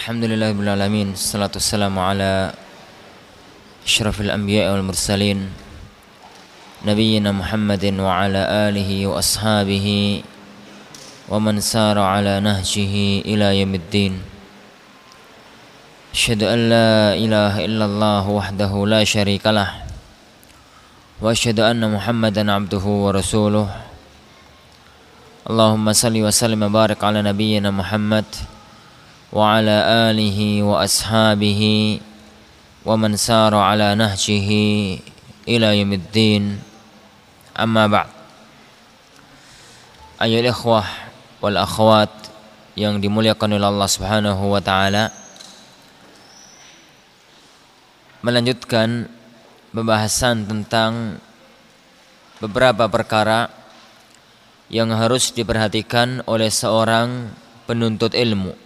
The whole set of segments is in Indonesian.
Alhamdulillahirabbil alamin. Wassalatu wassalamu ala asyrafil anbiya'i wal mursalin nabiyyina Muhammadin wa ala alihi wa ashabihi wa man sara ala nahjihi ila yaumiddin. Asyhadu an la ilaha illallah wahdahu la syarikalah wa asyhadu anna Muhammadan abduhu wa rasuluh. Allahumma salli wa sallim wa barik ala nabiyyina Muhammad wa ala alihi wa ashabihi wa man sara ala nahjihi ila yaumiddin. Amma ba'd. Ayyuhal ikhwah wal akhwat yang dimuliakan oleh Allah Subhanahu wa taala, melanjutkan pembahasan tentang beberapa perkara yang harus diperhatikan oleh seorang penuntut ilmu.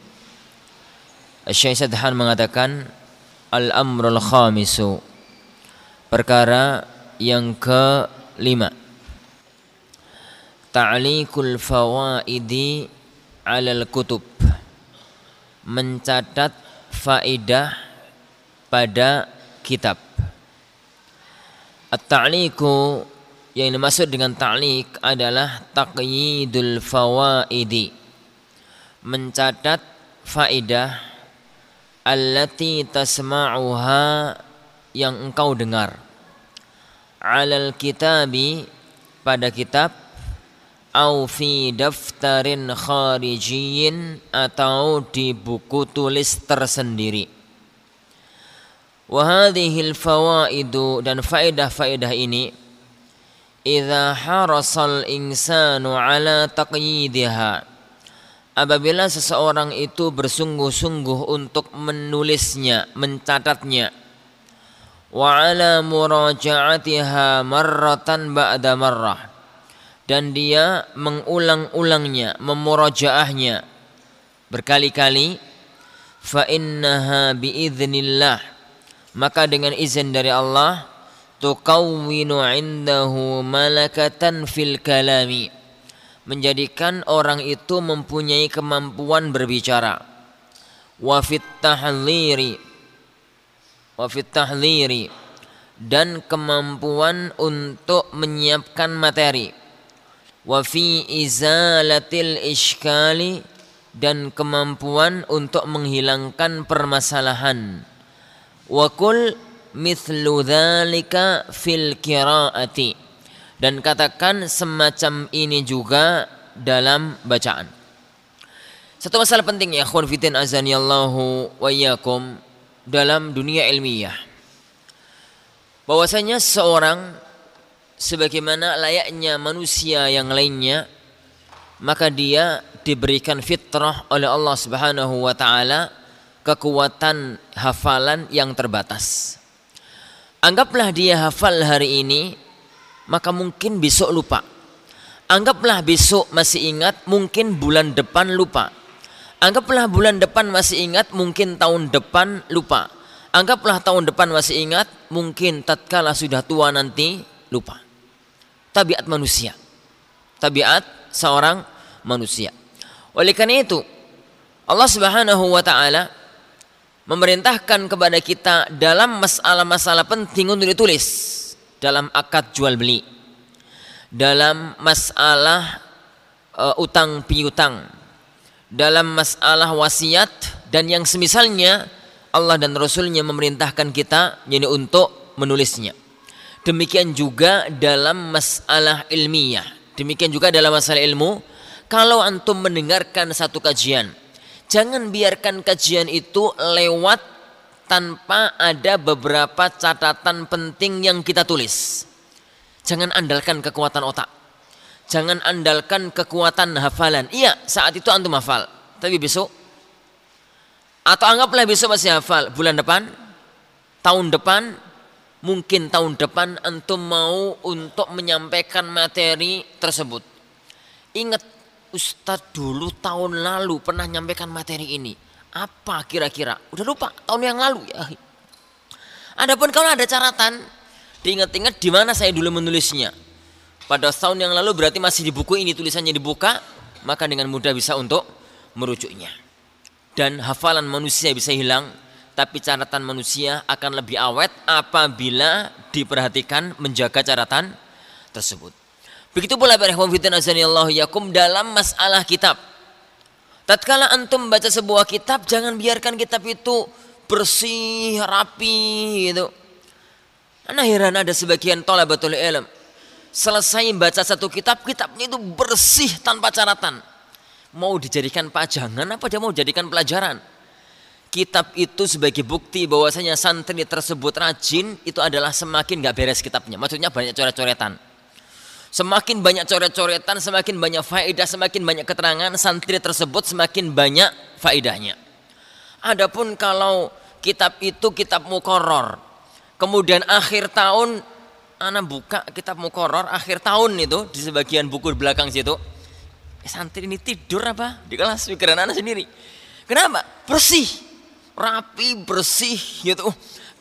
Syekh Sadhan mengatakan al-amrul khamisu, perkara yang kelima, ta'liqul fawaidi 'alal kutub, mencatat faedah pada kitab. At-ta'liqu, yang dimaksud dengan ta'liq adalah taqyidul fawaidi, mencatat faedah allati tasma'uha, yang engkau dengar, alal kitabi, pada kitab, au fi daftarin kharijiyin, atau di buku tulis tersendiri. Wa hadhil fawaidu, dan faedah-faedah ini, idza harasal insanu ala taqyidiha, apabila seseorang itu bersungguh-sungguh untuk menulisnya, mencatatnya, wa ala muraja'atiha marratan ba'da marrah, dan dia mengulang-ulangnya, memurajaahnya berkali-kali, fa innaha biiznillah, maka dengan izin dari Allah, tuqawwinu 'indahu malakatan fil kalami, menjadikan orang itu mempunyai kemampuan berbicara. Wa fit tahdhiri, dan kemampuan untuk menyiapkan materi. Wa fi izalatil iskali, dan kemampuan untuk menghilangkan permasalahan. Wa kul mithlu dzalika fil qiraati, dan katakan semacam ini juga dalam bacaan. Satu masalah penting ya akhwan fiddin azanillahu wa iyyakum dalam dunia ilmiah, bahwasanya seorang sebagaimana layaknya manusia yang lainnya, maka dia diberikan fitrah oleh Allah Subhanahu wa taala kekuatan hafalan yang terbatas. Anggaplah dia hafal hari ini, maka mungkin besok lupa. Anggaplah besok masih ingat, mungkin bulan depan lupa. Anggaplah bulan depan masih ingat, mungkin tahun depan lupa. Anggaplah tahun depan masih ingat, mungkin tatkala sudah tua nanti lupa. Tabiat manusia, tabiat seorang manusia. Oleh karena itu, Allah Subhanahu wa taala memerintahkan kepada kita dalam masalah-masalah penting untuk ditulis, dalam akad jual beli, dalam masalah utang piutang, dalam masalah wasiat dan yang semisalnya, Allah dan Rasulnya memerintahkan kita jadi untuk menulisnya. Demikian juga dalam masalah ilmiah, demikian juga dalam masalah ilmu. Kalau antum mendengarkan satu kajian, jangan biarkan kajian itu lewat tanpa ada beberapa catatan penting yang kita tulis. Jangan andalkan kekuatan otak, jangan andalkan kekuatan hafalan. Iya, saat itu antum hafal, tapi besok, atau anggaplah besok masih hafal, bulan depan, tahun depan, mungkin tahun depan antum mau untuk menyampaikan materi tersebut. Ingat, Ustadz dulu tahun lalu pernah menyampaikan materi ini. Apa kira-kira? Udah lupa tahun yang lalu ya. Adapun kalau ada catatan, diingat-ingat di mana saya dulu menulisnya. Pada tahun yang lalu berarti masih di buku ini tulisannya dibuka, maka dengan mudah bisa untuk merujuknya. dan hafalan manusia bisa hilang, tapi catatan manusia akan lebih awet apabila diperhatikan menjaga catatan tersebut. Begitu pula para ikhwan fillah azanillahu yakum dalam masalah kitab. Tatkala antum baca sebuah kitab, jangan biarkan kitab itu bersih, rapi gitu. Ana heran ada sebagian thalabatul ilm selesai baca satu kitab, kitabnya itu bersih tanpa catatan. Mau dijadikan pajangan apa dia mau jadikan pelajaran? Kitab itu sebagai bukti bahwasanya santri tersebut rajin, itu adalah semakin gak beres kitabnya. Maksudnya banyak coret-coretan. Semakin banyak coret-coretan, semakin banyak faedah, semakin banyak keterangan, santri tersebut semakin banyak faedahnya. Adapun kalau kitab itu kitab muqarrar, kemudian akhir tahun ana buka kitab muqarrar akhir tahun itu di sebagian buku di belakang situ, santri ini tidur apa di kelas, pikiran ana sendiri. Kenapa? Bersih, rapi, bersih gitu.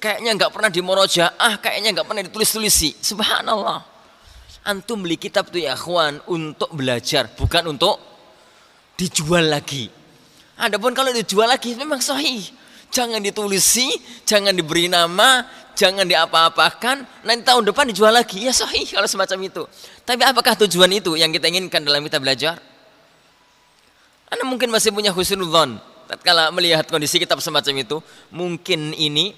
Kayaknya nggak pernah dimorojaah, kayaknya nggak pernah ditulis-tulisi. Subhanallah. Antum beli kitab tuh ya akhwan untuk belajar, bukan untuk dijual lagi. Adapun kalau dijual lagi memang sahih. Jangan ditulisi, jangan diberi nama, jangan diapa-apakan. Nanti tahun depan dijual lagi, ya sahih kalau semacam itu. Tapi apakah tujuan itu yang kita inginkan dalam kita belajar? Anda mungkin masih punya husnudzon. Tatkala melihat kondisi kitab semacam itu, mungkin ini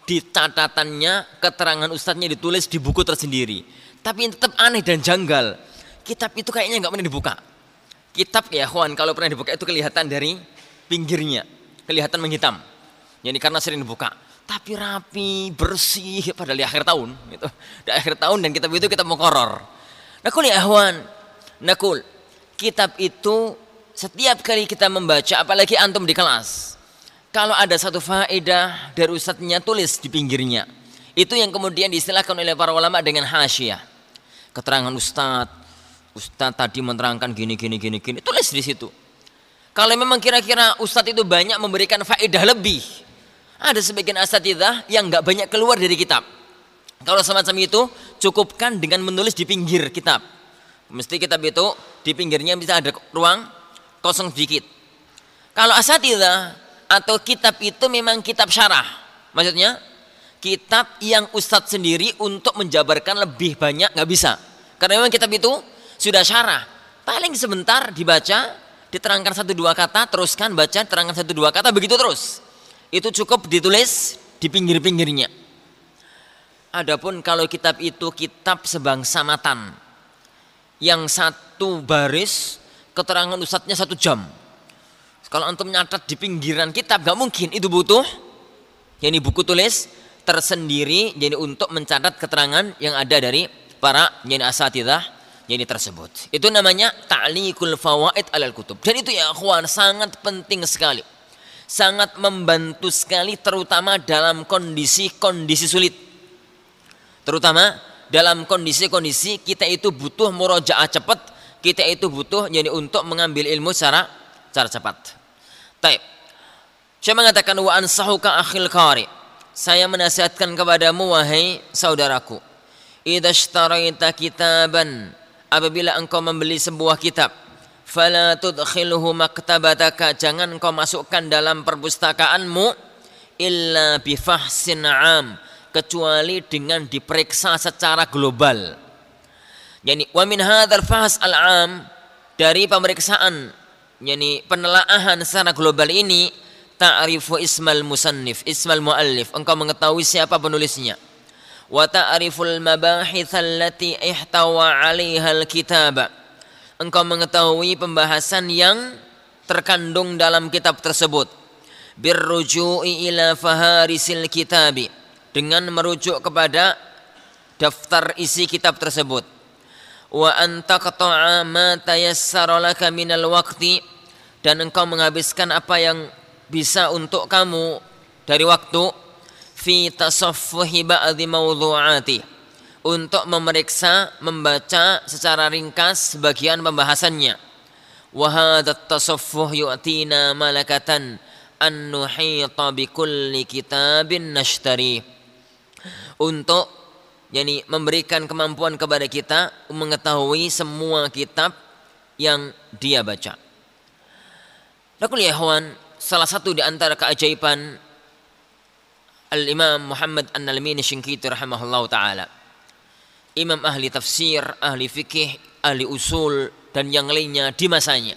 di catatannya, keterangan ustadznya ditulis di buku tersendiri. Tapi tetap aneh dan janggal. Kitab itu kayaknya nggak pernah dibuka. Kitab ya kawan, kalau pernah dibuka itu kelihatan dari pinggirnya, kelihatan menghitam. Jadi karena sering dibuka. Tapi rapi, bersih, padahal di akhir tahun. Gitu. Di akhir tahun dan kitab itu kitab muqarrar. Nakul ya kawan, nakul. Kitab itu setiap kali kita membaca, apalagi antum di kelas, kalau ada satu faedah dari ustadznya, tulis di pinggirnya. Itu yang kemudian diistilahkan oleh para ulama dengan hasyiah. Keterangan Ustadz tadi menerangkan gini, tulis di situ. Kalau memang kira-kira Ustadz itu banyak memberikan faedah lebih, ada sebagian asatidzah yang nggak banyak keluar dari kitab. Kalau semacam itu, cukupkan dengan menulis di pinggir kitab. Mesti kitab itu di pinggirnya bisa ada ruang kosong sedikit. Kalau asatidzah atau kitab itu memang kitab syarah, maksudnya kitab yang ustadz sendiri untuk menjabarkan lebih banyak nggak bisa, karena memang kitab itu sudah syarah, paling sebentar dibaca, diterangkan 1-2 kata, teruskan baca, terangkan 1-2 kata, begitu terus. Itu cukup ditulis di pinggir-pinggirnya. Adapun kalau kitab itu kitab sebangsa matan, yang satu baris keterangan ustadznya 1 jam. Kalau antum nyatat di pinggiran kitab nggak mungkin, itu butuh ini buku tulis tersendiri, jadi untuk mencatat keterangan yang ada dari para asatidzah jadi tersebut. Itu namanya ta'liqul fawaid alal kutub. Dan itu ya akhwan sangat penting sekali. Sangat membantu sekali terutama dalam kondisi-kondisi sulit. Terutama dalam kondisi-kondisi kita itu butuh murojaah cepat, kita itu butuh jadi untuk mengambil ilmu secara cepat. Baik. Saya mengatakan wa ansahuka akhil qari. Saya menasihatkan kepadamu wahai saudaraku, idza ishtaraita kitaban, apabila engkau membeli sebuah kitab, fala tudkhilhu maktabataka, jangan engkau masukkan dalam perpustakaanmu illa bi fahsin 'am, kecuali dengan diperiksa secara global. Yani wa min hadzal fahs al-'am, dari pemeriksaan yani penelaahan secara global ini, ta'rifu ismal musannif, ismal muallif, engkau mengetahui siapa penulisnya. Wa ta'riful mabahits allati ihtawa 'alaiha al-kitab, engkau mengetahui pembahasan yang terkandung dalam kitab tersebut. Birruju'i ila faharisil kitabi, dengan merujuk kepada daftar isi kitab tersebut. Wa anta qata'a ma tayassara laka minal waqti, dan engkau menghabiskan apa yang bisa untuk kamu dari waktu, fi tasaffuhi ba'dhi mawdhu'ati, untuk memeriksa, membaca secara ringkas sebagian pembahasannya. Wa hadzat tasaffuh yu'tina malakatan an nuhita bi kulli kitabin nashtari, untuk yani memberikan kemampuan kepada kita mengetahui semua kitab yang dia baca. Lakul ya ikhwan, salah satu di antara keajaiban Al-Imam Muhammad An-Nalmini Shinqiti rahimahullah ta'ala, imam ahli tafsir, ahli fikih, ahli usul, dan yang lainnya di masanya.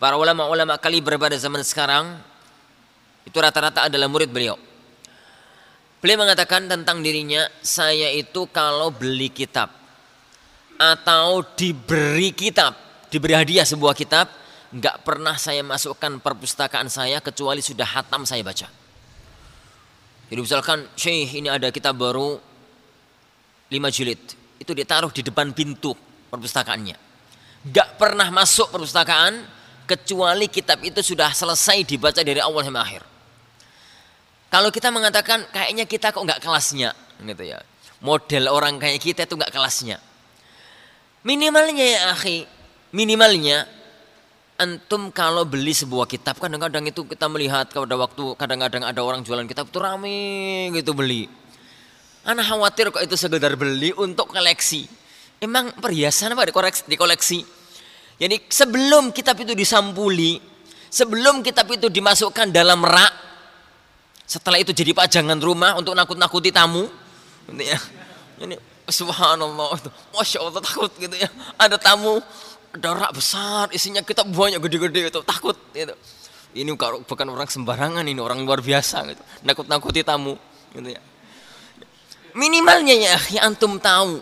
Para ulama-ulama kaliber pada zaman sekarang itu rata-rata adalah murid beliau. Beliau mengatakan tentang dirinya, saya itu kalau beli kitab atau diberi kitab, diberi hadiah sebuah kitab, nggak pernah saya masukkan perpustakaan saya kecuali sudah hatam saya baca. Jadi misalkan, Syekh ini ada kitab baru 5 jilid, itu ditaruh di depan pintu perpustakaannya. Nggak pernah masuk perpustakaan kecuali kitab itu sudah selesai dibaca dari awal sampai akhir. Kalau kita mengatakan kayaknya kita kok nggak kelasnya, gitu ya. Model orang kayak kita itu nggak kelasnya. Minimalnya ya akhi, minimalnya antum kalau beli sebuah kitab, kadang-kadang itu kita melihat pada waktu kadang-kadang ada orang jualan kitab itu rame gitu beli. Anak khawatir kok itu sekedar beli untuk koleksi. Emang perhiasan apa dikoleksi? Jadi sebelum kitab itu disampuli, sebelum kitab itu dimasukkan dalam rak, setelah itu jadi pajangan rumah untuk nakut-nakuti tamu, gitu ya. Ini subhanallah, masya Allah takut gitu ya. Ada tamu, ada rak besar, isinya kitab banyak gede-gede itu, takut gitu. Ini bukan orang sembarangan, ini orang luar biasa gitu. Nakut-nakuti tamu, gitu ya. Minimalnya ya antum tahu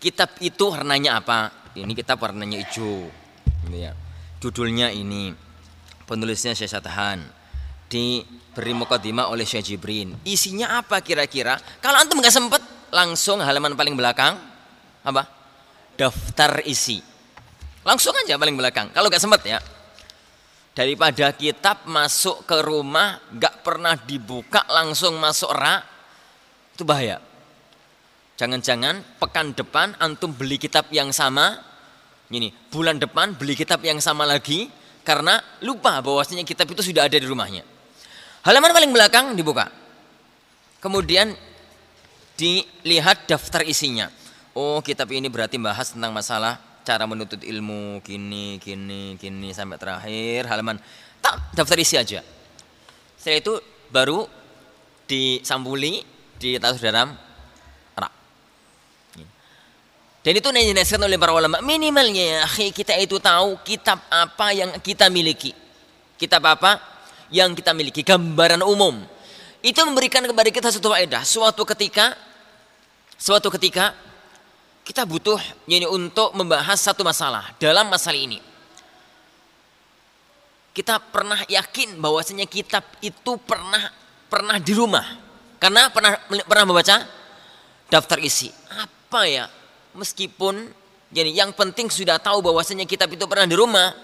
kitab itu warnanya apa. Ini kitab warnanya hijau, gitu ya. Judulnya ini, penulisnya Syekh Satahan, diberi mukadimah oleh Syekh Jibrin. Isinya apa kira-kira? Kalau antum nggak sempet, langsung halaman paling belakang apa? Daftar isi. Langsung aja paling belakang. Kalau nggak sempet ya, daripada kitab masuk ke rumah nggak pernah dibuka langsung masuk rak, itu bahaya. Jangan-jangan pekan depan antum beli kitab yang sama, ini bulan depan beli kitab yang sama lagi karena lupa bahwasanya kitab itu sudah ada di rumahnya. Halaman paling belakang dibuka, kemudian dilihat daftar isinya. Oh, kitab ini berarti bahas tentang masalah cara menuntut ilmu, gini sampai terakhir halaman. Daftar isi aja. Setelah itu baru disampuli, ditaruh dalam rak. Dan itu dinasihatkan oleh para ulama. Minimalnya ya, kita itu tahu kitab apa yang kita miliki. Kitab apa yang kita miliki, gambaran umum. Itu memberikan kepada kita satu faedah. Suatu ketika kita butuh untuk membahas satu masalah. Dalam masalah ini kita pernah yakin bahwasanya kitab itu pernah di rumah karena pernah membaca daftar isi. Apa ya? Meskipun yang penting sudah tahu bahwasanya kitab itu pernah di rumah,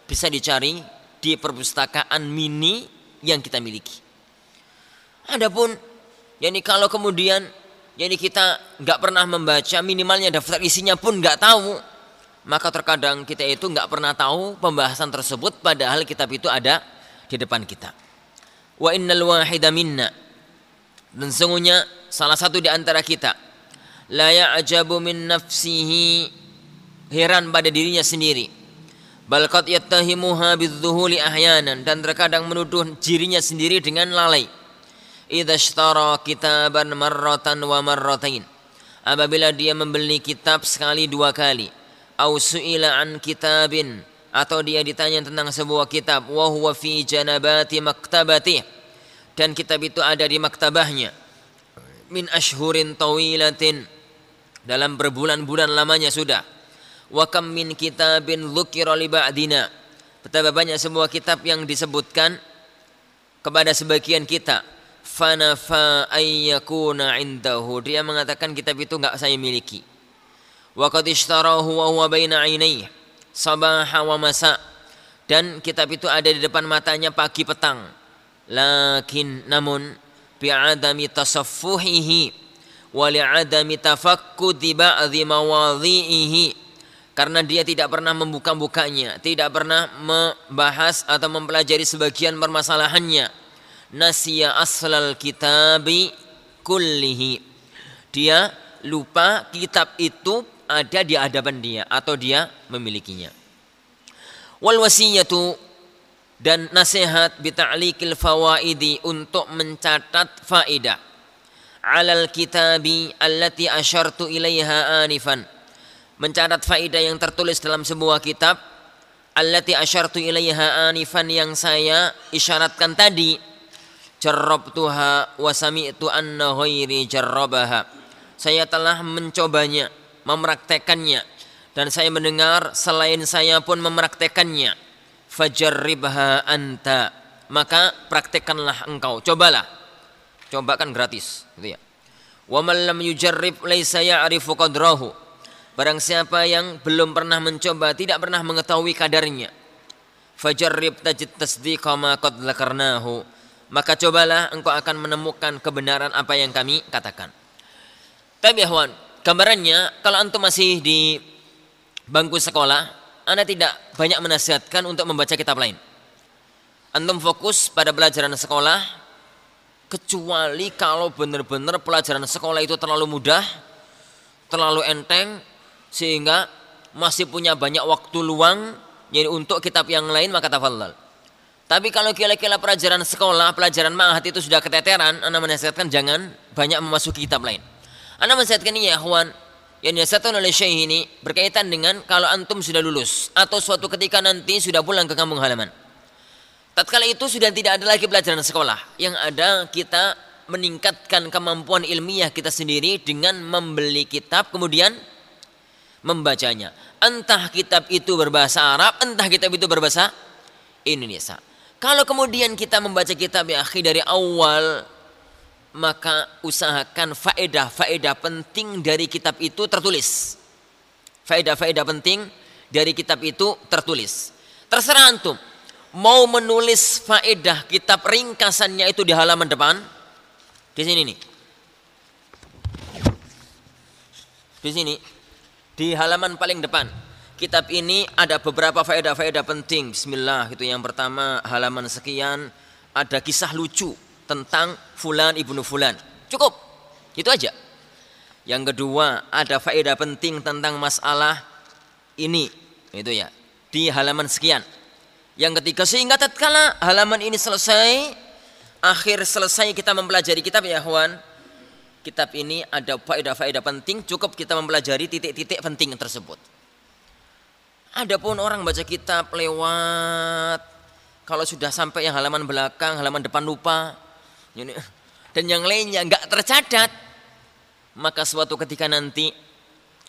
bisa dicari di perpustakaan mini yang kita miliki. Adapun kalau kemudian kita nggak pernah membaca, minimalnya daftar isinya pun nggak tahu, maka terkadang kita itu nggak pernah tahu pembahasan tersebut padahal kitab itu ada di depan kita. Wa innal wahida minna, dan sesungguhnya salah satu di antara kita, la ya'jabu min nafsihi, heran pada dirinya sendiri, bal qad yattahimuha bidzuhuli ahyanan, dan terkadang menuduh dirinya sendiri dengan lalai. Idza ishtara kitaban marratan wa marratain, apabila dia membeli kitab sekali dua kali, au su'ila an kitabin, atau dia ditanya tentang sebuah kitab, wa huwa fi janabati maktabatih, dan kitab itu ada di maktabahnya, min ashhurin tawilatin, dalam berbulan-bulan lamanya sudah, wa kam min kitabin dzukira li ba'dina, betapa banyak sebuah kitab yang disebutkan kepada sebagian kita, fanafa ayyakuna indahu, dia mengatakan kitab itu enggak saya miliki. Wa qad ishtarahu wa huwa baina 'ainayhi sabaha wa masa, dan kitab itu ada di depan matanya pagi petang. Namun bi'adami tasaffuhihi wa li'adami tafakkudi ba'dhi mawadhi'ihi, karena dia tidak pernah membuka-bukanya, tidak pernah membahas atau mempelajari sebagian permasalahannya. Nasiya aslal kitabi kullihi, dia lupa kitab itu ada di hadapan dia atau dia memilikinya. Wal wasiyatu dan nasihat bita'liqil fawaidi untuk mencatat faidah alal kitabi allati asyartu ilaiha anifan, mencatat faidah yang tertulis dalam sebuah kitab allati asyartu ilaiha anifan yang saya isyaratkan tadi. Jarrabtuha wa sami'tu anna ghairi jarrabaha, saya telah mencobanya, mempraktekannya, dan saya mendengar selain saya pun mempraktekannya. Fajarribha anta, maka praktekkanlah engkau, cobalah. Coba kan gratis gitu ya. Wa man lam yujarrib laisa ya'rifu qadrahu, barang siapa yang belum pernah mencoba tidak pernah mengetahui kadarnya. Fajarrib tajid tasdiqa ma qad dzakarnahu, maka cobalah engkau akan menemukan kebenaran apa yang kami katakan. Tapi ikhwan, gambarannya kalau antum masih di bangku sekolah, Anda tidak banyak menasihatkan untuk membaca kitab lain. Antum fokus pada pelajaran sekolah, kecuali kalau benar-benar pelajaran sekolah itu terlalu mudah, terlalu enteng, sehingga masih punya banyak waktu luang jadi untuk kitab yang lain, maka tafadhal. Tapi kalau kira-kira pelajaran sekolah, pelajaran ma'had itu sudah keteteran, Anda menasihatkan jangan banyak memasuki kitab lain. Anda menasihatkan ini ya ikhwan, yang dinasihatkan oleh Syekh ini berkaitan dengan kalau antum sudah lulus atau suatu ketika nanti sudah pulang ke kampung halaman. Tatkala itu sudah tidak ada lagi pelajaran sekolah, yang ada kita meningkatkan kemampuan ilmiah kita sendiri dengan membeli kitab kemudian membacanya. Entah kitab itu berbahasa Arab, entah kitab itu berbahasa Indonesia. Kalau kemudian kita membaca kitab ya akhi dari awal, maka usahakan faedah-faedah penting dari kitab itu tertulis. Faedah-faedah penting dari kitab itu tertulis. Terserah antum mau menulis faedah kitab ringkasannya itu di halaman depan. Di sini nih. Di sini di halaman paling depan. Kitab ini ada beberapa faedah-faedah penting. Bismillah, itu yang pertama, halaman sekian ada kisah lucu tentang fulan ibnu fulan. Cukup, itu aja. Yang kedua, ada faedah penting tentang masalah ini, itu ya, di halaman sekian. Yang ketiga, sehingga tatkala halaman ini selesai, akhir selesai kita mempelajari kitab ya ikhwan, kitab ini ada faedah-faedah penting, cukup kita mempelajari titik-titik penting tersebut. Adapun orang baca kitab lewat, kalau sudah sampai yang halaman belakang, halaman depan lupa, dan yang lainnya nggak tercatat, maka suatu ketika nanti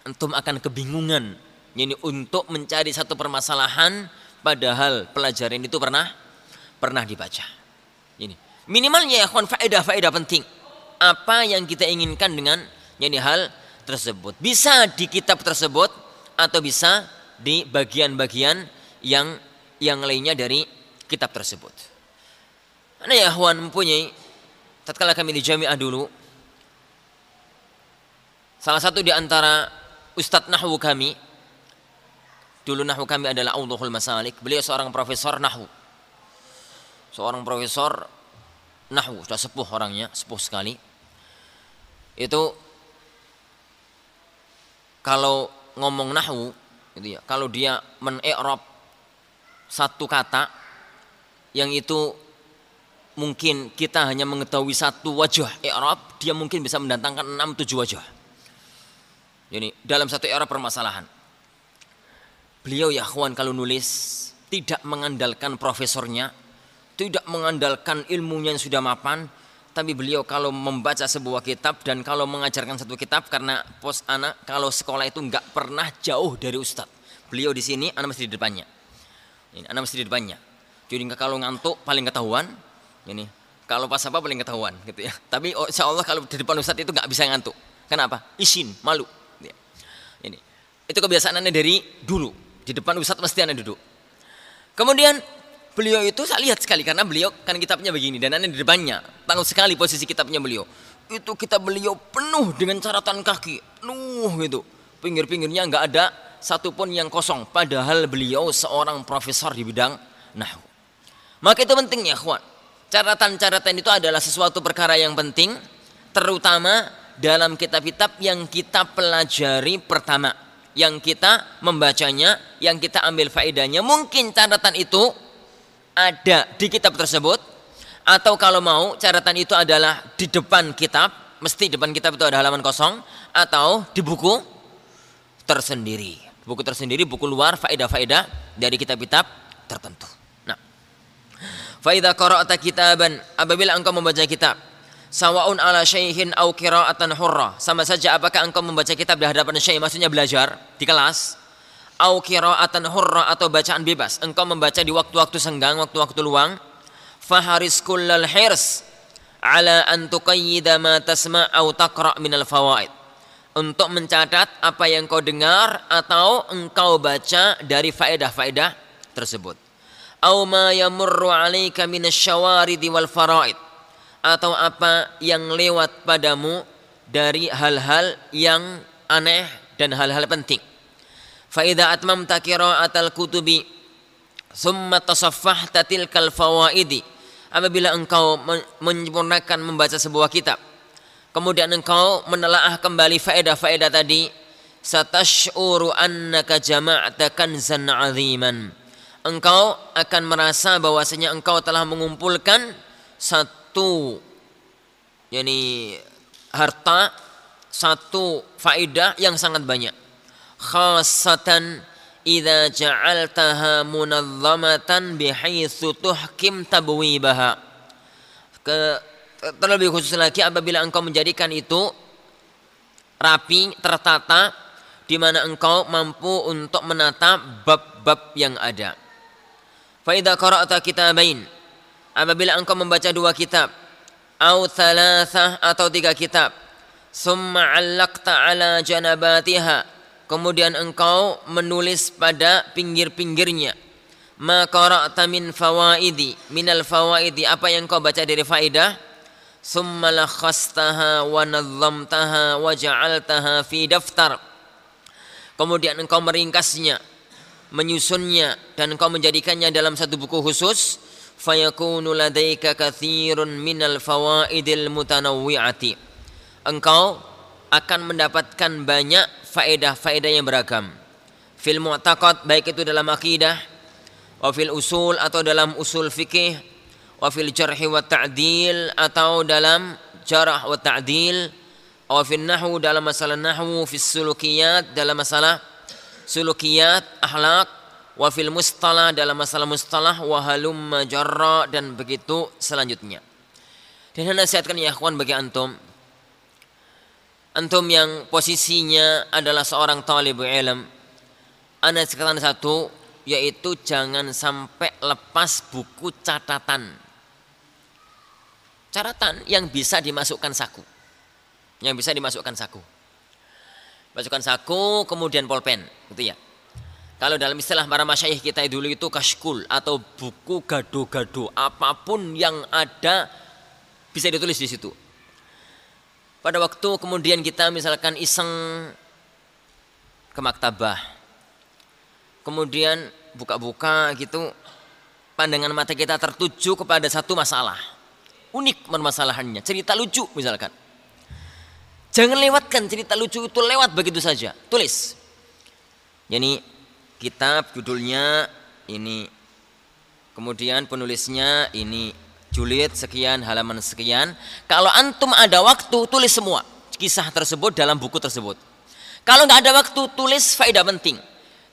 antum akan kebingungan ini untuk mencari satu permasalahan, padahal pelajaran itu pernah dibaca. Ini minimalnya ya kawan, faedah-faedah penting. Apa yang kita inginkan dengan hal tersebut, bisa di kitab tersebut atau bisa di bagian-bagian yang lainnya dari kitab tersebut. Ana ya ikhwan mempunyai, tatkala kami di jamiah dulu, salah satu di antara ustadz nahwu kami, dulu nahwu kami adalah Awdhuhul Masalik, beliau seorang profesor nahwu. Seorang profesor nahwu, sudah sepuh orangnya, sepuh sekali. Itu kalau ngomong nahwu, gitu ya, kalau dia men-i'rab satu kata yang itu mungkin kita hanya mengetahui satu wajah i'rab, dia mungkin bisa mendatangkan 6-7 wajah. Jadi dalam satu i'rab permasalahan. Beliau ya ikhwan kalau nulis tidak mengandalkan profesornya, tidak mengandalkan ilmunya yang sudah mapan, tapi beliau kalau membaca sebuah kitab dan kalau mengajarkan satu kitab, karena pos anak kalau sekolah itu nggak pernah jauh dari ustadz. Beliau di sini, anak mesti di depannya. Ini anak mesti di depannya. Jadi kalau ngantuk paling ketahuan. Ini kalau pas apa paling ketahuan, gitu ya. Tapi insya Allah kalau di depan ustadz itu nggak bisa ngantuk. Kenapa? Isin, malu. Ya. Ini itu kebiasaannya dari dulu. Di depan ustadz mesti anak duduk. Kemudian beliau itu saya lihat sekali karena beliau kan kitabnya begini dan anak di depannya. Tahu sekali posisi kitabnya beliau. Itu kitab beliau penuh dengan catatan kaki, penuh gitu. Pinggir-pinggirnya nggak ada satupun yang kosong. Padahal beliau seorang profesor di bidang nahwu. Maka itu pentingnya, ikhwan. Catatan-catatan itu adalah sesuatu perkara yang penting, terutama dalam kitab-kitab yang kita pelajari pertama, yang kita membacanya, yang kita ambil faedahnya. Mungkin catatan itu ada di kitab tersebut, atau kalau mau catatan itu adalah di depan kitab, mesti depan kitab itu ada halaman kosong, atau di buku tersendiri. Buku tersendiri, buku luar, faedah-faedah dari kitab-kitab tertentu. Nah, fa idza qara'ta kitaban, apabila engkau membaca kitab, sawaun ala syaihin au qira'atan hurra, sama saja apakah engkau membaca kitab di hadapan syekh, maksudnya belajar di kelas, au qira'atan hurra, atau bacaan bebas, engkau membaca di waktu-waktu senggang, waktu-waktu luang, faharis kullal hirs ala an tuqayyida ma tasma' au taqra' minal fawaid, untuk mencatat apa yang kau dengar atau engkau baca dari faedah-faedah tersebut. Au ma yamurru 'alaika minasyawaridi wal faraid, atau apa yang lewat padamu dari hal-hal yang aneh dan hal-hal penting. Fa idza atmamta qira'atal kutubi thumma tasaffahta tilkal fawaidi, apabila engkau menyempurnakan membaca sebuah kitab, kemudian engkau menelaah kembali faedah-faedah tadi, satash'uru annaka jama'ta kanzan 'aziman, engkau akan merasa bahwasanya engkau telah mengumpulkan satu harta, satu faedah yang sangat banyak. Khassatan idza ja'altaha munazzamatan bihaitsu tuhkim tabwibaha, terlebih khusus lagi apabila engkau menjadikan itu rapi, tertata, di mana engkau mampu untuk menata bab-bab yang ada. Fa idza qara'ta kitabain, apabila engkau membaca 2 kitab, au thalathah, atau 3 kitab, summa 'allaqta 'ala janabatiha, kemudian engkau menulis pada pinggir-pinggirnya, ma qara'ta min fawaidi, minal fawaidi, apa yang kau baca dari faedah, summa lakhastaha wa nazzamtaha wa ja'altaha fi daftar, kemudian engkau meringkasnya, menyusunnya, dan engkau menjadikannya dalam satu buku khusus, fayakunu ladaika katsirun minal fawaidil mutanawwi'ati, engkau akan mendapatkan banyak faedah-faedah yang beragam. Fil mu'taqad, baik itu dalam akidah, wa fil usul, atau dalam usul fikih, wa fil jarhi wa ta'dil, atau dalam jarh wa ta'dil, wa fil nahwu, dalam masalah nahwu, fis sulukiyat, dalam masalah sulukiyat, akhlak, wa fil mustalah, dalam masalah mustalah, wa halumma jarra, dan begitu selanjutnya. Dan saya nasihatkan ya ikhwan bagi antum yang posisinya adalah seorang talibul ilm, ana sekatan satu, yaitu jangan sampai lepas buku catatan yang bisa dimasukkan saku, masukkan saku, kemudian polpen, gitu ya. Kalau dalam istilah para masyayikh kita dulu itu kashkul, atau buku gado-gado, apapun yang ada bisa ditulis di situ. Pada waktu kemudian kita misalkan iseng ke maktabah, kemudian buka-buka gitu, pandangan mata kita tertuju kepada satu masalah, unik permasalahannya, cerita lucu misalkan. Jangan lewatkan cerita lucu itu, lewat begitu saja, tulis. Jadi kitab judulnya ini, kemudian penulisnya ini, julid sekian, halaman sekian. Kalau antum ada waktu, tulis semua kisah tersebut dalam buku tersebut. Kalau nggak ada waktu, tulis faedah penting.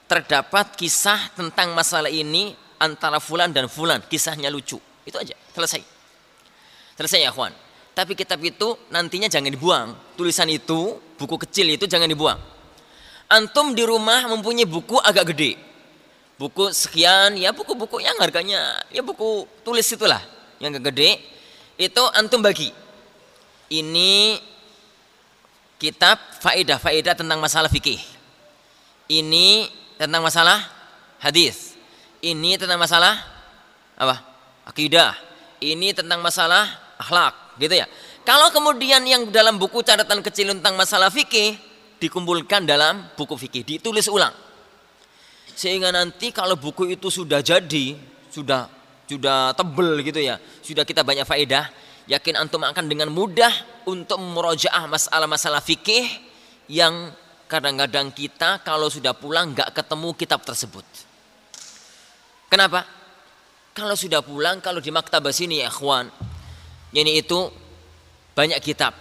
Terdapat kisah tentang masalah ini antara fulan dan fulan, kisahnya lucu. Itu aja, selesai ya kawan. Tapi kitab itu nantinya jangan dibuang. Tulisan itu, buku kecil itu jangan dibuang. Antum di rumah mempunyai buku agak gede, buku sekian, ya buku-buku yang harganya, ya buku tulis itulah yang gede, itu antum bagi. Ini kitab faedah-faedah tentang masalah fikih, ini tentang masalah hadis, ini tentang masalah apa? Akidah, ini tentang masalah akhlak, gitu ya. Kalau kemudian yang dalam buku catatan kecil tentang masalah fikih dikumpulkan dalam buku fikih, ditulis ulang, sehingga nanti kalau buku itu sudah jadi, sudah tebel gitu ya, sudah kita banyak faedah, yakin antum akan dengan mudah untuk memurojaah masalah-masalah fikih yang kadang-kadang kita kalau sudah pulang nggak ketemu kitab tersebut. Kenapa? kalau sudah pulang, kalau di maktabah sini ya ikhwan, ini itu banyak kitab.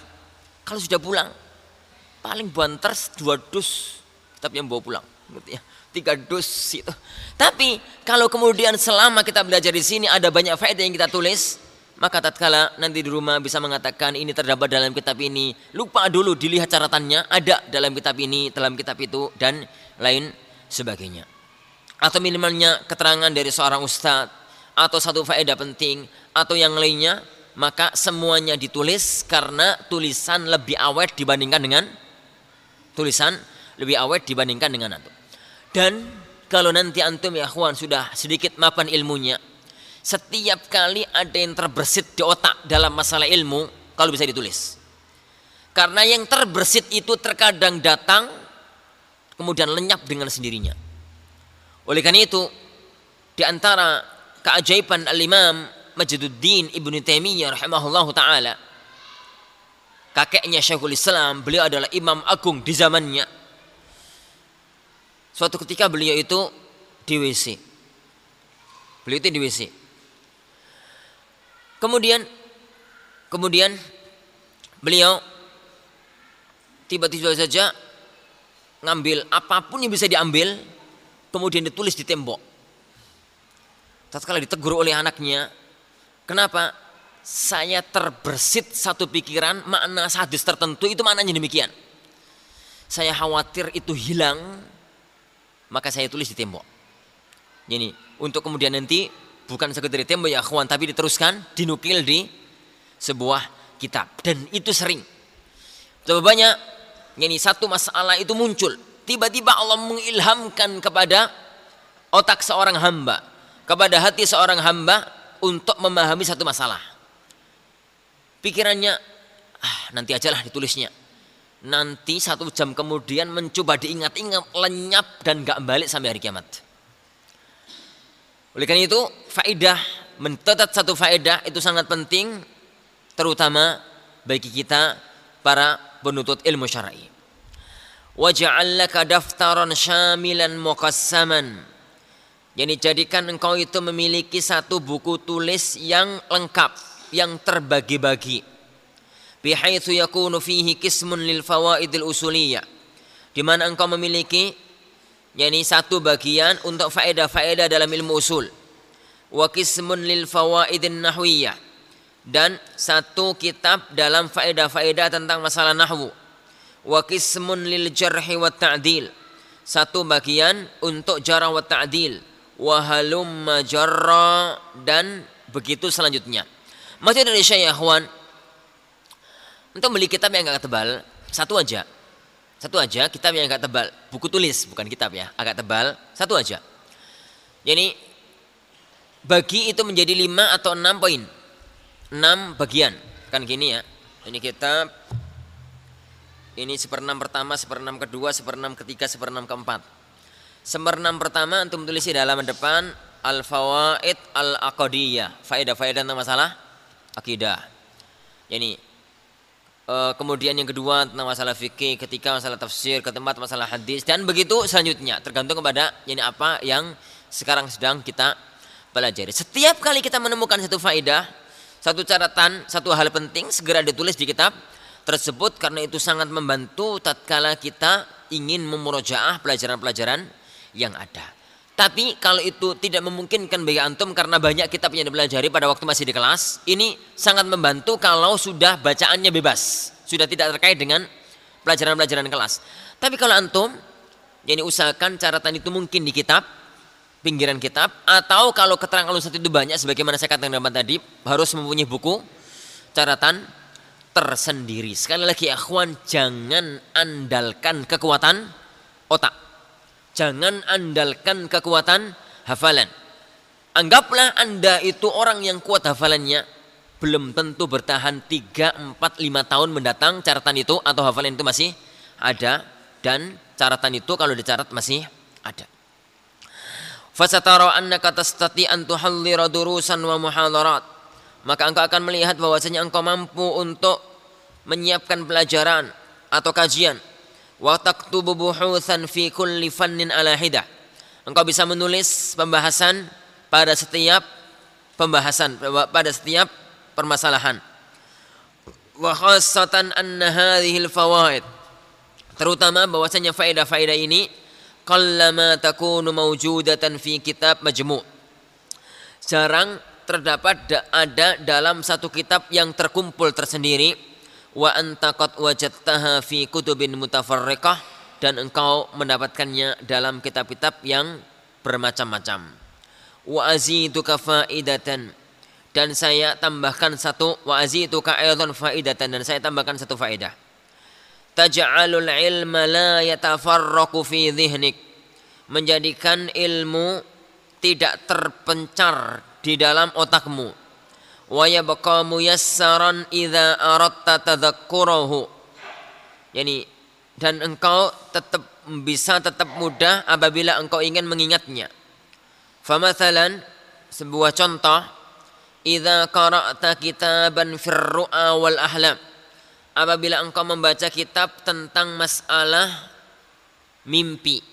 Kalau sudah pulang, paling banter 2 dus kitab yang bawa pulang, 3 dus itu. Tapi kalau kemudian selama kita belajar di sini ada banyak faedah yang kita tulis, maka tatkala nanti di rumah bisa mengatakan ini terdapat dalam kitab ini, lupa dulu dilihat catatannya, ada dalam kitab ini, dalam kitab itu, dan lain sebagainya. Atau minimalnya keterangan dari seorang ustadz, atau satu faedah penting, atau yang lainnya, maka semuanya ditulis karena tulisan lebih awet dibandingkan dengan antum. Dan kalau nanti antum ya ikhwan sudah sedikit mapan ilmunya, setiap kali ada yang terbersit di otak dalam masalah ilmu, kalau bisa ditulis. Karena yang terbersit itu terkadang datang kemudian lenyap dengan sendirinya. Oleh karena itu, di antara keajaiban al-Imam Majduddin Ibnu Taimiyah rahimahullahu taala, kakeknya Syekhul Islam, beliau adalah imam agung di zamannya. Suatu ketika beliau itu di WC. Kemudian beliau tiba-tiba saja ngambil apapun yang bisa diambil, kemudian ditulis di tembok. Tatkala ditegur oleh anaknya, kenapa? Saya terbersit satu pikiran, makna hadis tertentu itu maknanya demikian. Saya khawatir itu hilang, maka saya tulis di tembok. Jadi untuk kemudian nanti bukan sekedar di tembok ya akhwan, tapi diteruskan, dinukil di sebuah kitab. Dan itu sering. Betapa banyak, ini satu masalah itu muncul. Tiba-tiba Allah mengilhamkan kepada otak seorang hamba, kepada hati seorang hamba untuk memahami satu masalah. Pikirannya, nanti ajalah ditulisnya. Nanti 1 jam kemudian mencoba diingat-ingat, lenyap dan gak balik sampai hari kiamat. Oleh karena itu, faedah, mencatat satu faedah itu sangat penting, terutama bagi kita para penuntut ilmu syar'i. Waj'al laka daftaran syamilan muqassaman. Yani jadikan engkau itu memiliki satu buku tulis yang lengkap, yang terbagi-bagi. Bihaitsu yakunu fihi qismun lil fawaidil usuliyah. Di mana engkau memiliki yani satu bagian untuk faedah-faedah dalam ilmu usul. Wa qismun lil fawaidin nahwiyah. Dan satu kitab dalam faedah-faedah tentang masalah nahwu. Wa qismun lil jarhi wa ta'dil. Satu bagian untuk jarh wa ta'dil. Wa halumma jarra, dan begitu selanjutnya. Maksud dari Syekh Ikhwan, untuk beli kitab yang agak tebal, satu aja kitab yang agak tebal, buku tulis bukan kitab ya, agak tebal, satu aja. Jadi bagi itu menjadi 5 atau 6 poin, 6 bagian, kan gini ya. Ini kitab, ini 1/6 pertama, 1/6 kedua, 1/6 ketiga, 1/6 keempat. 1/6 pertama antum tulis di halaman depan al-fawaid al-aqdiyah, faedah-faedah tentang masalah akidah. Yani kemudian yang kedua tentang masalah fikih, ketiga masalah tafsir, keempat masalah hadis, dan begitu selanjutnya, tergantung kepada yani apa yang sekarang sedang kita pelajari. Setiap kali kita menemukan satu faedah, satu catatan, satu hal penting, segera ditulis di kitab tersebut, karena itu sangat membantu tatkala kita ingin memurojaah pelajaran-pelajaran yang ada. Tapi kalau itu tidak memungkinkan bagi antum karena banyak kitab yang dipelajari pada waktu masih di kelas, ini sangat membantu kalau sudah bacaannya bebas, sudah tidak terkait dengan pelajaran-pelajaran kelas. Tapi kalau antum, yani usahakan catatan itu mungkin di kitab, pinggiran kitab, atau kalau keterangan ustaz itu banyak, sebagaimana saya katakan tadi, harus mempunyai buku catatan tersendiri. Sekali lagi akhwan, jangan andalkan kekuatan otak. Jangan andalkan kekuatan hafalan. Anggaplah Anda itu orang yang kuat hafalannya, belum tentu bertahan 3, 4, 5 tahun mendatang catatan itu atau hafalan itu masih ada, dan catatan itu kalau dicatat masih ada. Fasatara annaka tastati an tuhallira durusan wa muhadarat. Maka engkau akan melihat bahwasanya engkau mampu untuk menyiapkan pelajaran atau kajian. Wa taktubu buhutsan fi kulli fannin ala hidah. Engkau bisa menulis pembahasan pada setiap pembahasan pada setiap permasalahan. Wa khassatan anna hadhil fawaid, terutama bahwasanya faedah-faedah ini qallama takunu mawjudatan fi kitab majmu', jarang terdapat ada dalam satu kitab yang terkumpul tersendiri. Wa anta qad wajadtaha fi kutubin mutafarriqah, dan engkau mendapatkannya dalam kitab-kitab yang bermacam-macam. Wa aziduka faidatan, dan saya tambahkan satu, wa aziduka aidan faidatan, dan saya tambahkan satu faedah. Taj'alul ilma la yatafarraqu fi dhihnik, menjadikan ilmu tidak terpencar di dalam otakmu. Wa yabqa muyassaran idza aradta tadhakkurahu, yani dan engkau tetap mudah apabila engkau ingin mengingatnya. Famathalan, sebuah contoh, idza qara'ta kitaban fir ru'a wal ahlam, apabila engkau membaca kitab tentang masalah mimpi.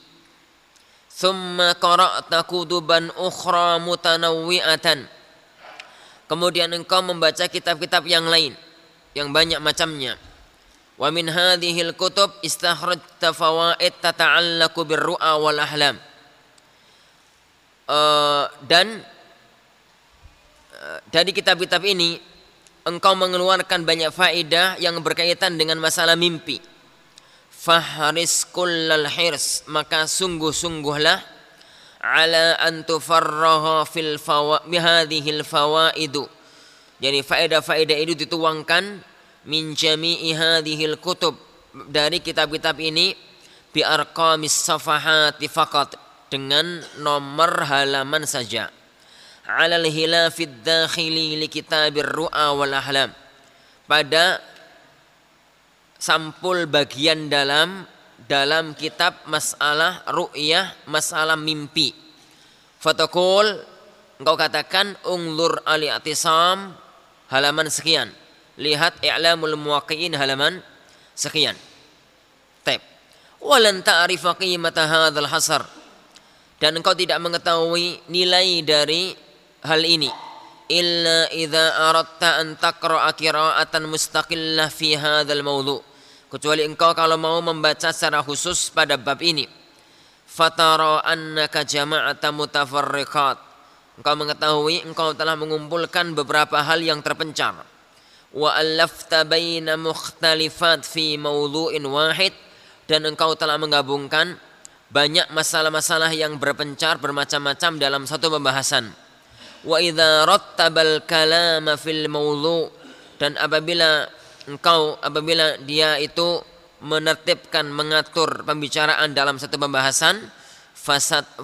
Thumma qara'ta kutuban ukhra mutanawwi'atan, kemudian engkau membaca kitab-kitab yang lain yang banyak macamnya. Wa min hadhil kutub istakhrajta fawaid tata'allaqu birru'a wal ahlam, dan dari kitab-kitab ini engkau mengeluarkan banyak faedah yang berkaitan dengan masalah mimpi. Fahris kullal hirs, maka sungguh-sungguhlah ala an tufarraha fil hadhil fawaidu, jadi faedah-faedah itu dituangkan min jami'i hadhil kutub, dari kitab-kitab ini, bi arqamis safahati faqat, dengan nomor halaman saja. Alal hilafid dakhili li kitabir ru'a wal ahlam, pada sampul bagian dalam kitab masalah ru'yah, masalah mimpi. Fatakul, engkau katakan, unzur al-i'tisam halaman sekian, lihat i'lamul muwaqqi'in halaman sekian. Tab. Walan ta'rifa qimata hadzal hasar, dan engkau tidak mengetahui nilai dari hal ini, illa idza aradta an taqra'a qira'atan mustaqillah fi hadzal mawdu', kecuali engkau kalau mau membaca secara khusus pada bab ini. Fatara annaka jama'ata mutafarriqat, engkau mengetahui engkau telah mengumpulkan beberapa hal yang terpencar. Wa allafta baina mukhtalifat fi mawdu'in wahid, dan engkau telah menggabungkan banyak masalah-masalah yang berpencar bermacam-macam dalam satu pembahasan. Wa idza rattabal kalama fil mawdu', dan apabila dia itu menertibkan, mengatur pembicaraan dalam satu pembahasan,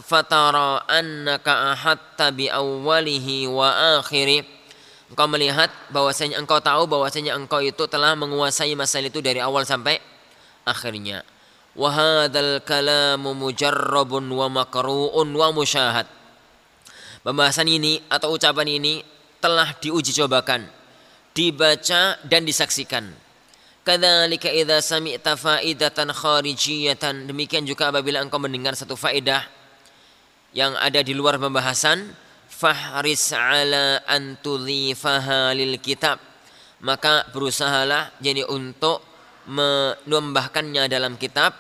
fatara annaka ahatta bi awwalihi wa akhiri, engkau melihat bahwasanya engkau tahu bahwasanya engkau itu telah menguasai masalah itu dari awal sampai akhirnya. Wa hadzal kalamu mujarrabun wa makru'un wa musyahad, pembahasan ini atau ucapan ini telah diuji cobakan, dibaca dan disaksikan. Kadzalika idza sami'ta faidatan kharijiyatan, demikian juga apabila engkau mendengar satu faedah yang ada di luar pembahasan, fahris ala an tudhifaha lil kitab, maka berusahalah jadi untuk menambahkannya dalam kitab.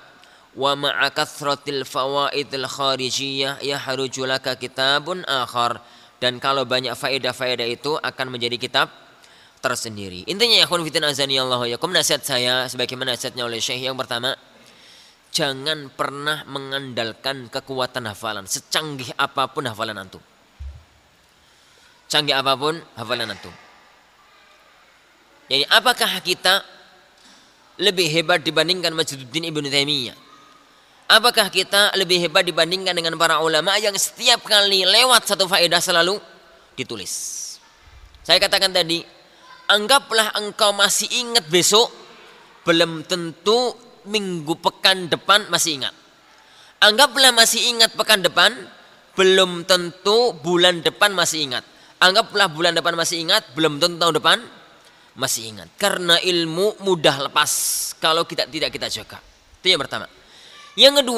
Wa ma'a kathratil fawaidil kharijiyah yahruju laka kitabun akhar, dan kalau banyak faedah-faedah itu akan menjadi kitab tersendiri. Intinya ya ikhwan fillah azanillahu wa yakum, nasihat saya sebagaimana nasihatnya oleh Syekh, yang pertama, jangan pernah mengandalkan kekuatan hafalan secanggih apapun hafalan antum. Canggih apapun hafalan antum. Jadi apakah kita lebih hebat dibandingkan Majduddin Ibnu Taimiyah? Apakah kita lebih hebat dibandingkan dengan para ulama yang setiap kali lewat satu faedah selalu ditulis? Saya katakan tadi, anggaplah engkau masih ingat besok, belum tentu minggu pekan depan masih ingat. Anggaplah masih ingat pekan depan, belum tentu bulan depan masih ingat. Anggaplah bulan depan masih ingat, belum tentu tahun depan masih ingat. Karena ilmu mudah lepas kalau tidak kita jaga. Itu yang pertama. Yang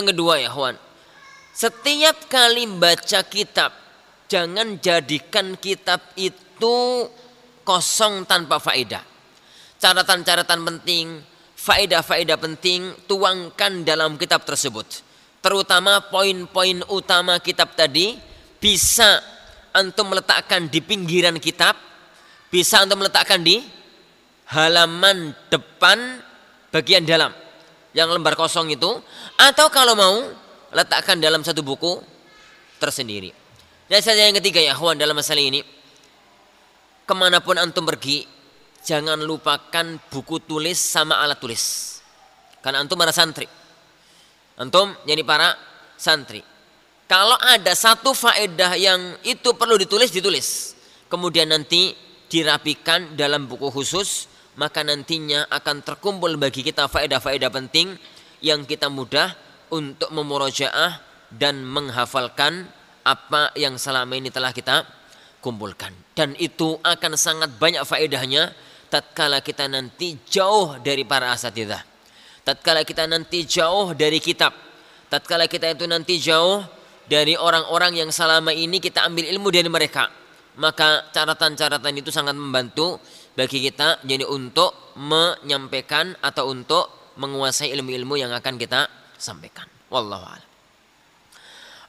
kedua ya kawan, setiap kali baca kitab jangan jadikan kitab itu kosong tanpa faedah. Catatan-catatan penting, faedah-faedah penting tuangkan dalam kitab tersebut. Terutama poin-poin utama kitab tadi bisa antum meletakkan di pinggiran kitab, bisa antum meletakkan di halaman depan bagian dalam yang lembar kosong itu, atau kalau mau letakkan dalam satu buku tersendiri. Dan saja yang ketiga ya akhwan, dalam masalah ini, kemanapun antum pergi, jangan lupakan buku tulis sama alat tulis. Karena antum para santri, antum jadi para santri. Kalau ada satu faedah yang itu perlu ditulis, ditulis. Kemudian nanti dirapikan dalam buku khusus, maka nantinya akan terkumpul bagi kita faedah-faedah penting yang kita mudah untuk memurojaah dan menghafalkan apa yang selama ini telah kita kumpulkan. Dan itu akan sangat banyak faedahnya tatkala kita nanti jauh dari para asatidzah, tatkala kita nanti jauh dari kitab, tatkala kita itu nanti jauh dari orang-orang yang selama ini kita ambil ilmu dari mereka. Maka catatan-catatan itu sangat membantu bagi kita jadi untuk menyampaikan atau untuk menguasai ilmu-ilmu yang akan kita sampaikan. Wallahu a'lam.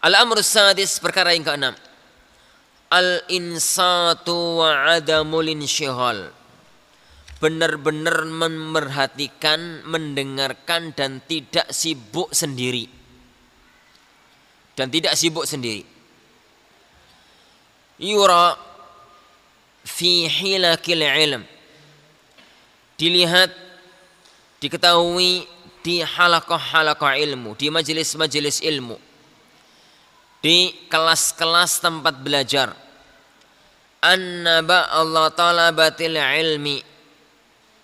Al-amru sadis, perkara yang keenam, al-insatu wa adamul insyihal. Benar-benar memerhatikan, mendengarkan dan tidak sibuk sendiri. Dan tidak sibuk sendiri. Yura fi hilakil ilm, dilihat, diketahui di halaqah-halaqah ilmu, di majelis-majelis ilmu, di kelas-kelas tempat belajar, anna ba'dha talabatil ilmi,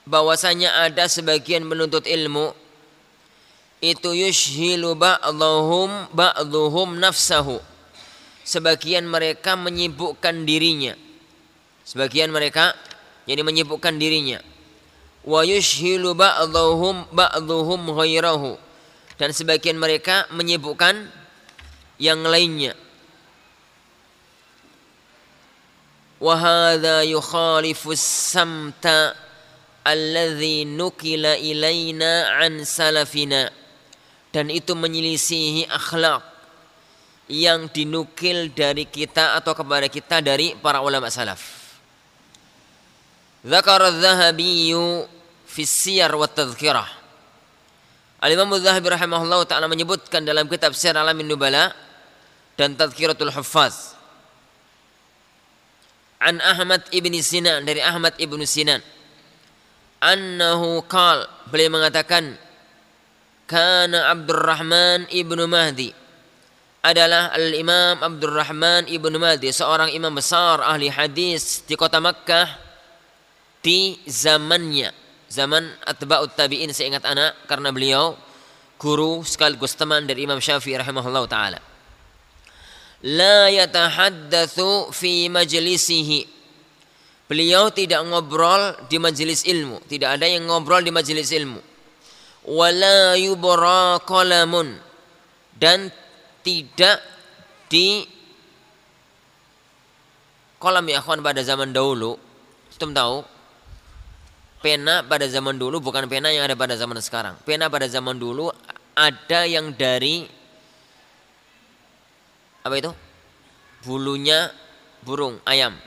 bahwasanya ada sebagian penuntut ilmu itu yushhilu ba'dhuhum nafsahu, sebagian mereka menyibukkan dirinya, sebagian mereka jadi menyibukkan dirinya, wa yushhilu ba'dhuhum ghairahu, dan sebagian mereka menyibukkan yang lainnya. Wa hadza yukhalifu as-samta alladhi nukila ilaina an salafina, dan itu menyelisihi akhlak yang dinukil dari kita atau kepada kita dari para ulama salaf. Dzakara adz-Dzahabi fi Siyar wa Tadhkirah. Al-Imam adz-Dzahabi rahimahullah ta'ala menyebutkan dalam kitab Siyar Alamin Nubala dan Tadhkiratul Huffaz, an Ahmad ibn Sinan, dari Ahmad ibn Sinan, annahu qal, beliau mengatakan, kana Abdurrahman ibnu Mahdi, adalah Al-Imam Abdurrahman ibnu Mahdi, seorang imam besar ahli hadis di kota Makkah di zamannya, zaman atba'ut tabi'in seingat anak, karena beliau guru sekaligus teman dari Imam Syafi'i rahimahullah ta'ala. La yatahaddatsu fi majlisihi, beliau tidak ngobrol di majelis ilmu, tidak ada yang ngobrol di majelis ilmu. Wala yubra qalamun, dan tidak di kolam ya akhwan. Pada zaman dahulu, kita tahu pena pada zaman dulu bukan pena yang ada pada zaman sekarang. Pena pada zaman dulu ada yang dari apa itu? Bulunya burung, ayam.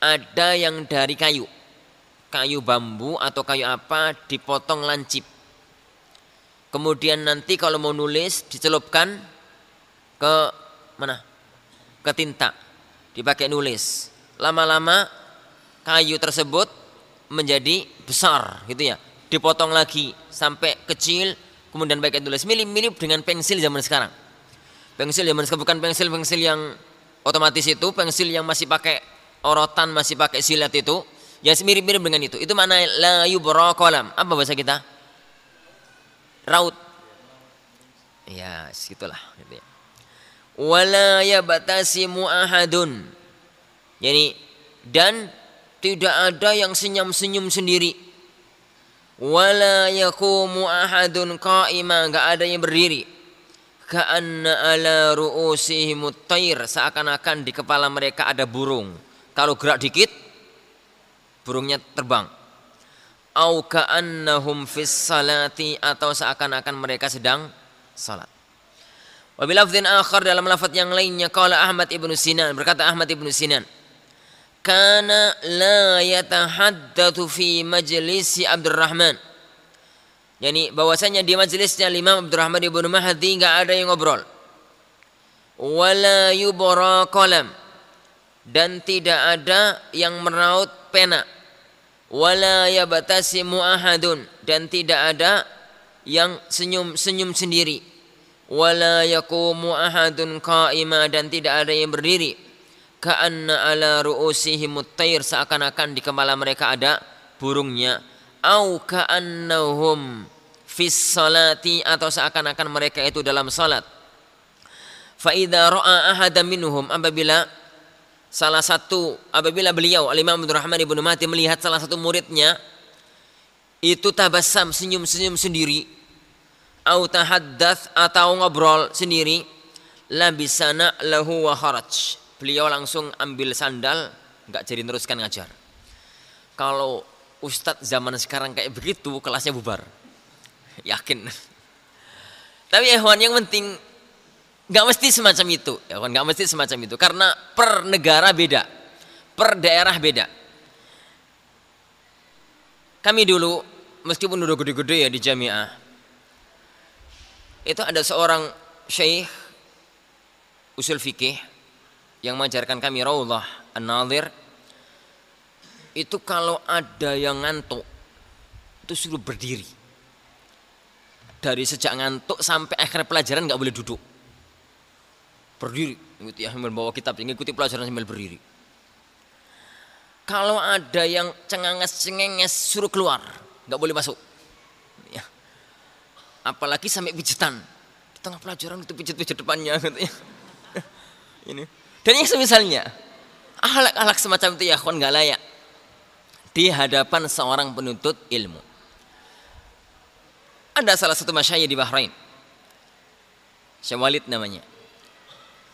Ada yang dari kayu. Kayu bambu atau kayu apa, dipotong lancip. Kemudian nanti kalau mau nulis dicelupkan ke mana? Ke tinta, dipakai nulis. Lama-lama kayu tersebut menjadi besar gitu ya, dipotong lagi sampai kecil, kemudian pakai tulis. Mirip-mirip dengan pensil zaman sekarang. Pensil zaman sekarang bukan pensil-pensil yang otomatis, itu pensil yang masih pakai orotan, masih pakai silet itu, ya mirip-mirip dengan itu. Itu mana la yubra qalam. Apa bahasa kita? Raut. Ya, segitulah gitu ya. Wala yabatasimu ahadun, jadi dan tidak ada yang senyum-senyum sendiri. Wala yaqumu ahadun qa'ima, enggak ada yang berdiri. ka'anna ala ru'usihimut tayr, seakan-akan di kepala mereka ada burung. Kalau gerak dikit burungnya terbang. Au ka'annahum fis salati, atau seakan-akan mereka sedang salat. Wa bilafdhin akhar, dalam lafaz yang lainnya, qala Ahmad ibnu Sinan, berkata Ahmad ibnu Sinan, kana la yatahaddatsu fi majlisi Abdurrahman, yani bahwasanya di majelisnya Imam Abdurrahman ibnu Mahdi enggak ada yang ngobrol. Wala yubra qalam, dan tidak ada yang meraut pena. Wala yabatasimu ahadun, dan tidak ada yang senyum-senyum sendiri. Wala yaqumu ahadun qa'ima, dan tidak ada yang berdiri. Ka'anna ala ru'usihimut tayr, seakan-akan di kepala mereka ada burungnya. Au ka'annahum fis salati, atau seakan-akan mereka itu dalam salat. Fa idza ra'a ahadan minhum, apabila beliau Al-Imam Abdurrahman ibnu Mahdi melihat salah satu muridnya itu tabassam, senyum-senyum sendiri, au tahaddats, atau ngobrol sendiri, labisana lahu wa kharaj, beliau langsung ambil sandal, enggak jadi teruskan ngajar. Kalau ustadz zaman sekarang kayak begitu, kelasnya bubar. Yakin. Tapi ikhwan, yang penting nggak mesti semacam itu, ya kan? Nggak mesti semacam itu, karena per negara beda, per daerah beda. Kami dulu, meskipun udah gede-gede ya di jamiah, itu ada seorang syekh usul fikih yang mengajarkan kami Raudhah An-Nadhir. Itu kalau ada yang ngantuk, itu suruh berdiri. Dari sejak ngantuk sampai akhir pelajaran nggak boleh duduk. Berdiri, ikuti ya, membawa kitab, ikuti pelajaran sambil berdiri. Kalau ada yang cengenges suruh keluar, nggak boleh masuk. Ya. Apalagi sampai pijitan, di tengah pelajaran itu pijit-pijit depannya, gitu ya. Ini. Dan yang semisalnya, akhlak semacam itu ya, kawan, nggak layak di hadapan seorang penuntut ilmu. Ada salah satu masyayikh di Bahrain, Syekh Walid namanya.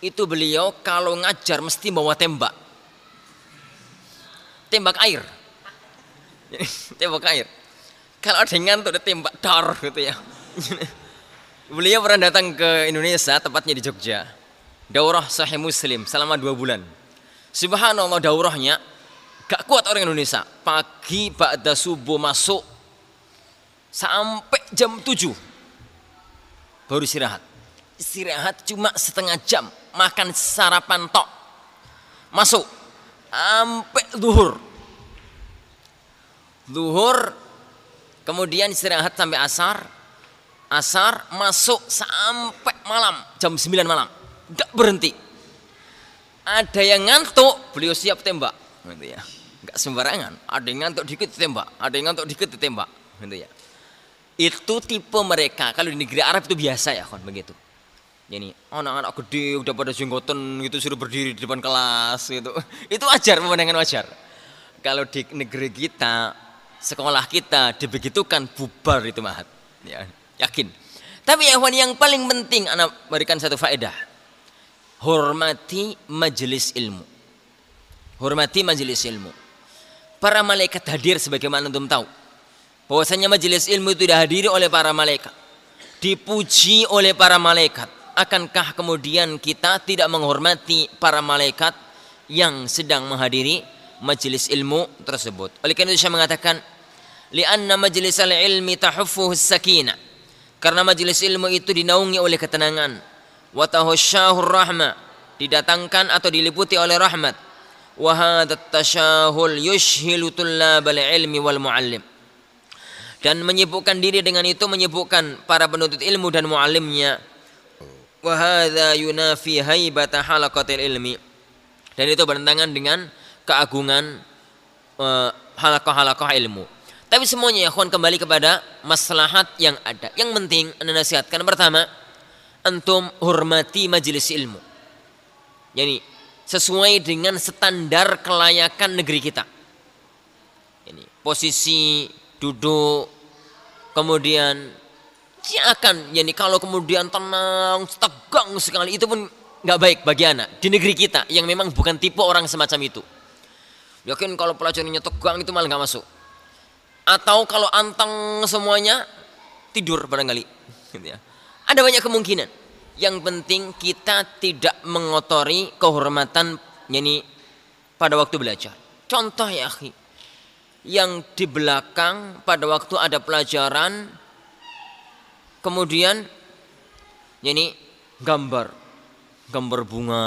Itu beliau kalau ngajar mesti bawa tembak air. Tembak air. Kalau ada yang ngantuk ada tembak dar gitu ya. Beliau pernah datang ke Indonesia, tepatnya di Jogja. Daurah Sahih Muslim selama 2 bulan. Subhanallah, daurahnya gak kuat orang Indonesia. Pagi ba'da subuh masuk sampai jam 7 baru istirahat cuma setengah jam, makan sarapan tok, masuk sampai zuhur, kemudian istirahat sampai asar, masuk sampai malam jam 9 malam, gak berhenti. Ada yang ngantuk, beliau siap tembak, gitu ya. Gak sembarangan, ada yang ngantuk dikit tembak, ada yang ngantuk dikit ditembak, gitu ya. Itu tipe mereka. Kalau di negeri Arab itu biasa ya, kan, begitu. Jadi anak-anak gede udah pada jenggotan gitu suruh berdiri di depan kelas gitu. Itu wajar, pemandangan wajar. Kalau di negeri kita, sekolah kita dibegitukan, bubar itu mahat. Ya, yakin. Tapi yang paling penting anak berikan satu faedah. Hormati majelis ilmu. Hormati majelis ilmu. Para malaikat hadir sebagaimana antum tahu. Bahwasanya majelis ilmu itu dihadiri oleh para malaikat, dipuji oleh para malaikat. Akankah kemudian kita tidak menghormati para malaikat yang sedang menghadiri majelis ilmu tersebut? Oleh karena itu saya mengatakan, li'anna majlisal ilmi tahuffuhu sakinah, karena majelis ilmu itu dinaungi oleh ketenangan. Wa tahusyahur rahmah, didatangkan atau diliputi oleh rahmat. Wa hadat tashahul yushhilu tullabal ilmi wal muallim, dan menyibukkan diri dengan itu menyibukkan para penuntut ilmu dan muallimnya. Wa hadza yunafi haibata halaqatil ilmi, dan itu bertentangan dengan keagungan halaqah-halaqah ilmu. Tapi semuanya ya kawan kembali kepada maslahat yang ada. Yang penting anda nasihatkan, pertama, antum hormati majelis ilmu, yani sesuai dengan standar kelayakan negeri kita. Ini posisi duduk, kemudian dia akan, yani kalau kemudian tenang, tegang sekali, itu pun nggak baik bagi anak di negeri kita yang memang bukan tipe orang semacam itu. Yakin kalau pelajarannya tegang itu malah nggak masuk. Atau kalau anteng semuanya tidur barangkali. Gitu ya. Ada banyak kemungkinan. Yang penting kita tidak mengotori kehormatan yani pada waktu belajar. Contoh ya akhi, yang di belakang pada waktu ada pelajaran, kemudian yani gambar bunga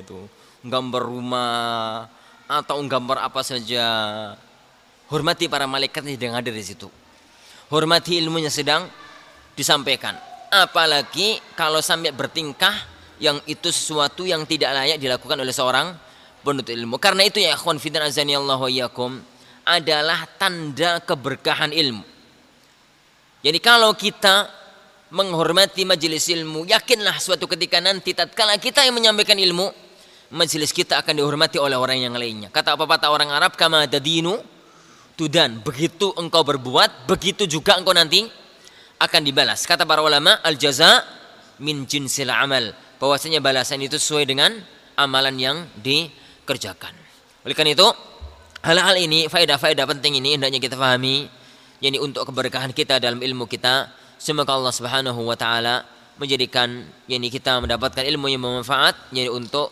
gitu, gambar rumah atau gambar apa saja. Hormati para malaikat yang ada di situ. Hormati ilmunya sedang disampaikan. Apalagi kalau sampai bertingkah yang itu sesuatu yang tidak layak dilakukan oleh seorang penuntut ilmu. Karena itu ya ikhwan fillah azani Allah wa iyyakum, adalah tanda keberkahan ilmu. Jadi kalau kita menghormati majelis ilmu, yakinlah suatu ketika nanti tatkala kita yang menyampaikan ilmu, majelis kita akan dihormati oleh orang yang lainnya. Kata pepatah orang Arab, kama tadinu tudan, begitu engkau berbuat, begitu juga engkau nanti akan dibalas. Kata para ulama, al jaza min jinsil amal, bahwasanya balasan itu sesuai dengan amalan yang dikerjakan. Oleh karena itu, hal-hal ini, faedah-faedah penting ini hendaknya kita pahami, yakni untuk keberkahan kita dalam ilmu kita. Semoga Allah Subhanahu wa taala menjadikan yakni kita mendapatkan ilmu yang bermanfaat, yakni untuk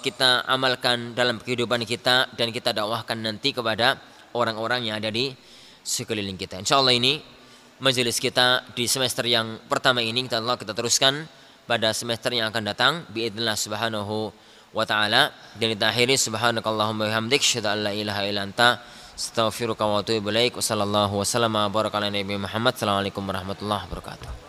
kita amalkan dalam kehidupan kita dan kita dakwahkan nanti kepada orang-orang yang ada di sekeliling kita. Insyaallah ini majelis kita di semester yang pertama ini, insyaallah kita teruskan pada semester yang akan datang biidznillah subhanahu wa ta'ala. Dan kita akhiri subhanakallahumma wabihamdik asyhadu an la ilaha illa anta astaghfiruka wa atubu ilaik. Wassallallahu wasallam wa baraka ala nabi Muhammad. Assalamualaikum warahmatullahi wabarakatuh.